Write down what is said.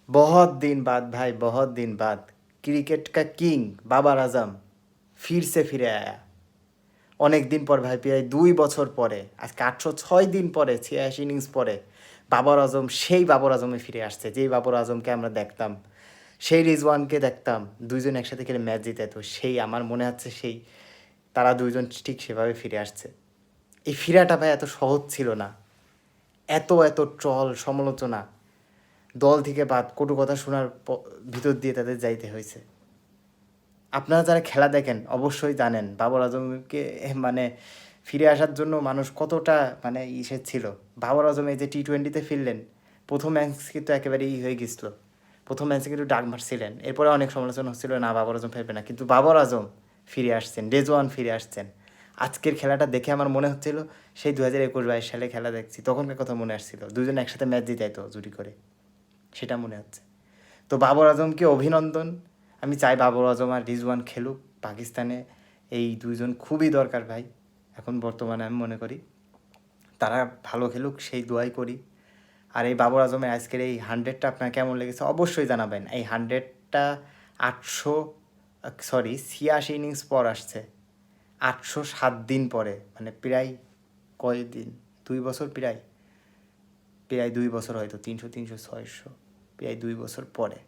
बहुत दिन बाद भाई, बहुत दिन बाद क्रिकेट का किंग बाबर आजम फिर से ফিরে আয়া। অনেক দিন পর ভাই, প্রায় 2 বছর পরে, আজকে 806 দিন পরে, 86 ইনিংস পরে বাবর আজম সেই বাবর আজমে ফিরে আসছে, যেই বাবর আজমকে আমরা দেখতাম, সেই রিজওয়ানকে দেখতাম দুইজন একসাথে খেলে ম্যাচ জিতাতো, সেই আমার মনে হচ্ছে সেই তারা দুইজন ঠিক সেভাবে ফিরে আসছে। এই ফিরাটা ভাই এত সহজ ছিল না, এত এত ট্রল সমালোচনা, দল থেকে বাদ, কটু কথা শোনার ভিতর দিয়ে তাদের যাইতে হয়েছে। আপনারা যারা খেলা দেখেন অবশ্যই জানেন বাবর আজমকে মানে ফিরে আসার জন্য মানুষ কতটা মানে ছিল। বাবর আজম এই যে টি-20তে ফিরলেন, প্রথম ম্যাচ কিন্তু একেবারেই হয়ে গেছিল, প্রথম ম্যাচে কিন্তু ডাক মারছিলেন, এরপরে অনেক সমালোচনা হচ্ছিল না বাবর আজম ফিরবে না, কিন্তু বাবর আজম ফিরে আসছেন, রেজওয়ান ফিরে আসছেন। আজকের খেলাটা দেখে আমার মনে হচ্ছিল সেই 2021-22 সালে খেলা দেখছি, তখনকার কথা মনে আসছিল, দুজন একসাথে ম্যাচ জিতাইতো জুটি করে, সেটা মনে হচ্ছে। তো বাবর আজমকে অভিনন্দন। আমি চাই বাবর আজম আর রিজওয়ান খেলুক পাকিস্তানে, এই দুইজন খুবই দরকার ভাই এখন বর্তমানে, আমি মনে করি তারা ভালো খেলুক সেই দোয়াই করি। আর এই বাবর আজমের আজকের এই 100টা আপনার কেমন লেগেছে অবশ্যই জানাবেন। এই 100টা 86 ইনিংস পর আসছে, 807 দিন পরে, মানে প্রায় কয়দিন, 2 বছর, প্রায় 2 বছর, হয়তো 300 300 600, প্রায় 2 বছর পরে